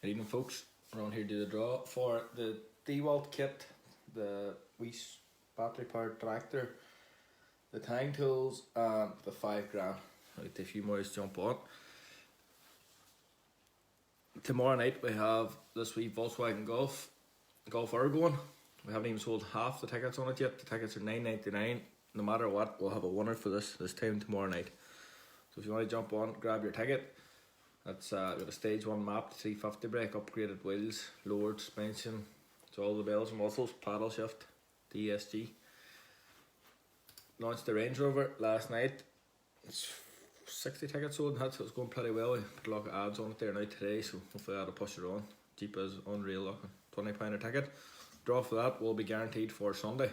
Good evening, folks. We're on here to do the draw for the Dewalt kit, the wee battery powered tractor, the TENG tools, and the $5 grand. Right, a few more to jump on. Tomorrow night we have this wee Volkswagen Golf Ergo. We haven't even sold half the tickets on it yet. The tickets are $9.99. No matter what, we'll have a winner for this time tomorrow night. So if you want to jump on, grab your ticket. That's got a stage 1 map, 350 brake, upgraded wheels, lowered suspension. So all the bells and whistles, paddle shift, DSG. Launched the Range Rover last night. It's 60 tickets sold, and so it's going pretty well. We put a lot of ads on it there now today, so hopefully that'll push it on. Jeep is unreal looking. £20 a ticket. Draw for that will be guaranteed for Sunday.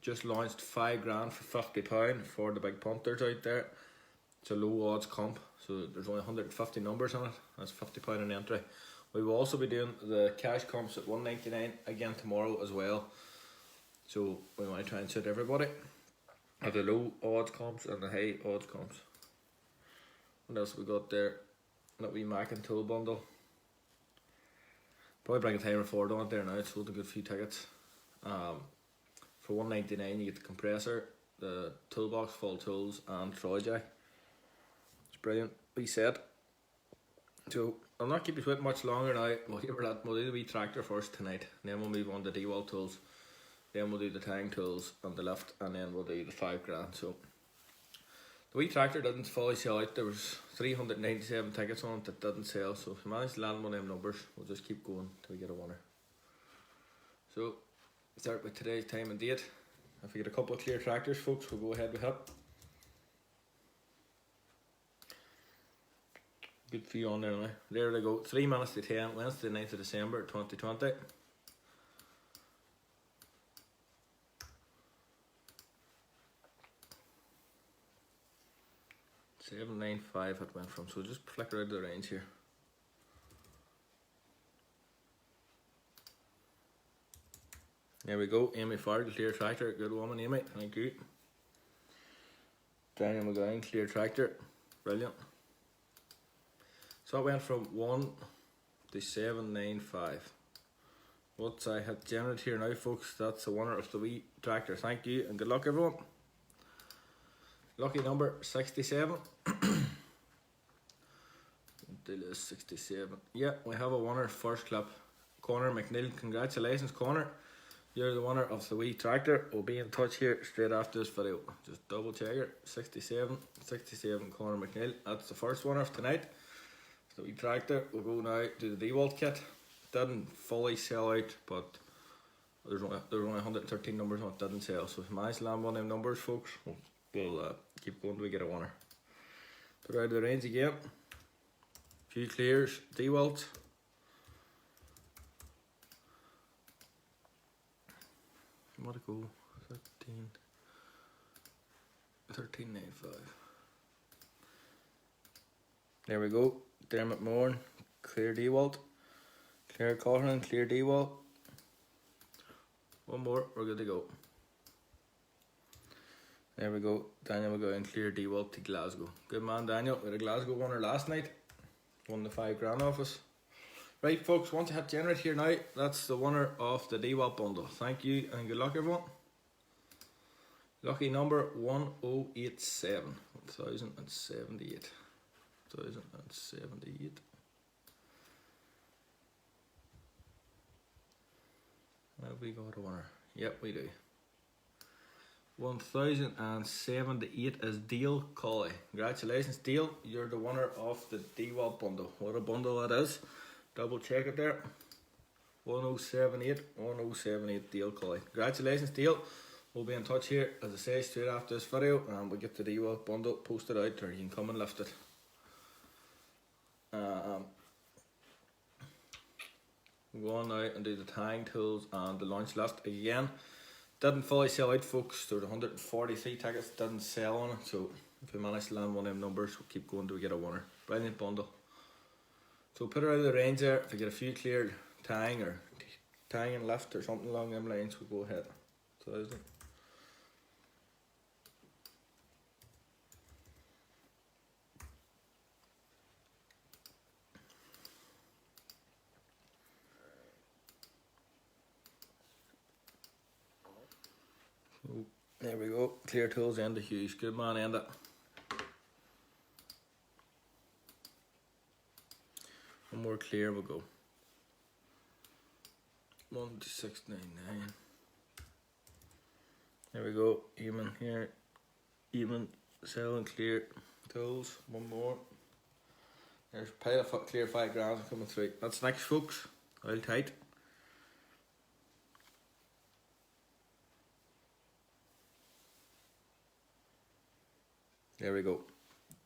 Just launched $5 grand for £50 for the big punters out there. It's a low odds comp, so there's only 150 numbers on it. That's £50 an entry. We will also be doing the cash comps at $1.99 again tomorrow as well. So we want to try and suit everybody. Have the low odds comps and the high odds comps. What else have we got there? That wee Mac and tool bundle. Probably bring a timer forward on it there now. It's sold a good few tickets. For $1.99 you get the compressor, the toolbox, full tools, and trolley jack. It's brilliant. We set. So I'll not keep you with much longer now. We'll do the wee tractor first tonight, and then we'll move on to Dewalt tools. Then we'll do the TENG tools and the lift, and then we'll do the $5 grand. So the wee tractor didn't fully sell out. There was 397 tickets on it that didn't sell. So if we manage to land one of them numbers, we'll just keep going till we get a winner. So start with today's time and date. If we get a couple of clear tractors, folks, we'll go ahead with it. Good few on there now. There they go. 3 minutes to 10, Wednesday 9th of December 2020. $795 it went from, so just flicker out the range here. There we go, Amy Farrell, clear tractor, good woman Amy, thank you. Daniel McNeill, clear tractor, brilliant. So it went from 1 to 795. What I have generated here now, folks, that's the winner of the wee tractor. Thank you and good luck everyone. Lucky number 67. Deal is 67. Yeah, we have a winner, first clip. Conor McNeill, congratulations Conor. You're the winner of the wee tractor. We'll be in touch here straight after this video. Just double check it. 67 Conor McNeill. That's the first winner of tonight. The wee tractor. We'll go now to the Dewalt kit. Didn't fully sell out, but there's only 113 numbers on it, didn't sell. So if you manage to land one of them numbers, folks, we'll keep going till we get a winner. Put out of the range again. Few clears. Dewalt. What to go? 13.95. There we go. Dermot Moore, clear Dewalt. Clear Conor, clear Dewalt. One more, we're good to go. There we go. Daniel McGowan, clear Dewalt to Glasgow. Good man, Daniel. We had a Glasgow winner last night. Won the $5 grand off us. Right, folks, once you hit generate here now, that's the winner of the Dewalt bundle. Thank you and good luck, everyone. Lucky number 1087. 1078. 1078. Have we got a winner? Yep, we do. 1078 is Dale Cawley. Congratulations, Dale. You're the winner of the Dewalt bundle. What a bundle that is. Double check it there. 1078 Dale Cawley. Congratulations, Dale. We'll be in touch here, as I say, straight after this video, and we'll get the Dewalt bundle posted out, or you can come and lift it. We'll go on now and do the TENG tools and the launch lift again. Didn't fully sell out, folks. There were 143 tickets, didn't sell on it. So if we manage to land one of them numbers, we'll keep going till we get a winner. Brilliant bundle. So put her out of the range there. If we get a few cleared TENG or TENG and lift or something along them lines, we'll go ahead. 1000. Oh, there we go. Clear tools end of Hughes. Good man, end it. One more clear, we'll go. 12699. There we go. Even here. Even, sell and clear tools. One more. There's a pile of clear 5 grand coming through. That's next, folks. Oil tight. There we go.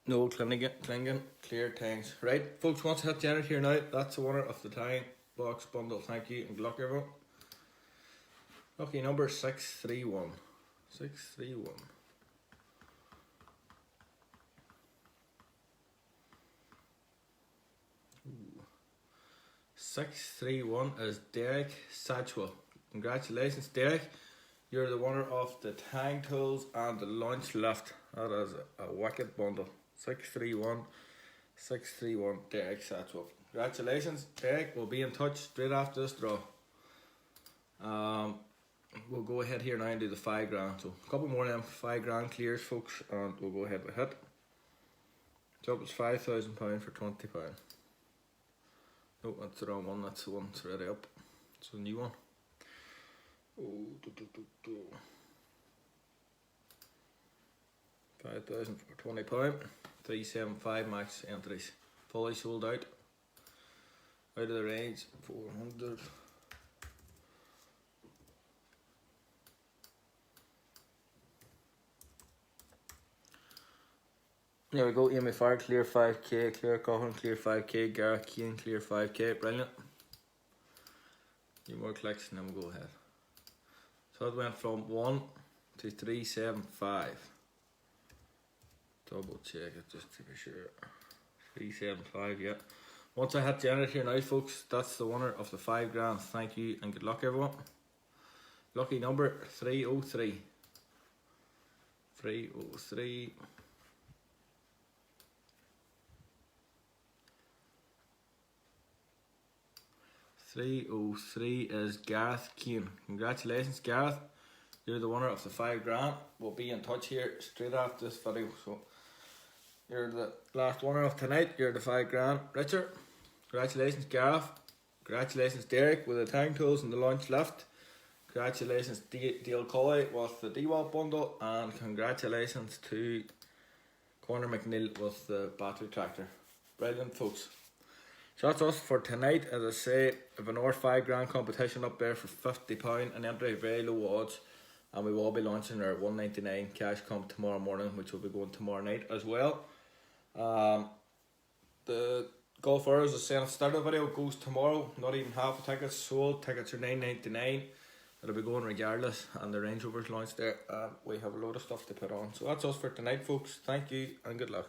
No clinging, clear tanks. Right, folks, once I hit generate here now, that's the winner of the TENG box bundle. Thank you and good luck, everyone. Lucky number 631. 631. 631 is Derek Satchwell. Congratulations, Derek. You're the winner of the TENG tools and the launch lift. That is a wicked bundle. 631 Derek Satchwell. Congratulations, Derek. We'll be in touch straight after this draw. We'll go ahead here now and do the 5 grand. So a couple more of them 5 grand clears, folks, and we'll go ahead with it. So it's £5,000 for £20. No, that's the wrong one. That's the one that's already up. It's a new one. Oh, 5,000 for £20. 375 max entries. Fully sold out. Out of the range. 400. There we go. Amy Fire clear 5k. Clear Conor clear 5k. Gareth Kane clear 5k. Brilliant. A few more clicks and then we'll go ahead. So it went from 1 to 375. Double check it just to be sure. 375, yeah. Once I hit generate here now, folks, that's the winner of the 5 grand. Thank you and good luck, everyone. Lucky number 303. 303. 303 is Gareth Kane. Congratulations, Gareth. You're the winner of the 5 grand. We'll be in touch here straight after this video. So you're the last winner of tonight. You're the 5 grand. Richard. Congratulations, Gareth. Congratulations, Derek, with the TENG tools and the launch lift. Congratulations, Cawley with the Dewalt bundle, and congratulations to Conor McNeill with the battery tractor. Brilliant, folks. So that's us for tonight. As I say, I've another 5 grand competition up there for £50, an entry, very low odds, and we will be launching our 199 cash comp tomorrow morning, which will be going tomorrow night as well. The Golf Arrows, as I said at the start of the video, goes tomorrow. Not even half the tickets sold. Tickets are $9.99. It'll be going regardless, and the Range Rover's launched there. We have a load of stuff to put on. So that's us for tonight, folks. Thank you and good luck.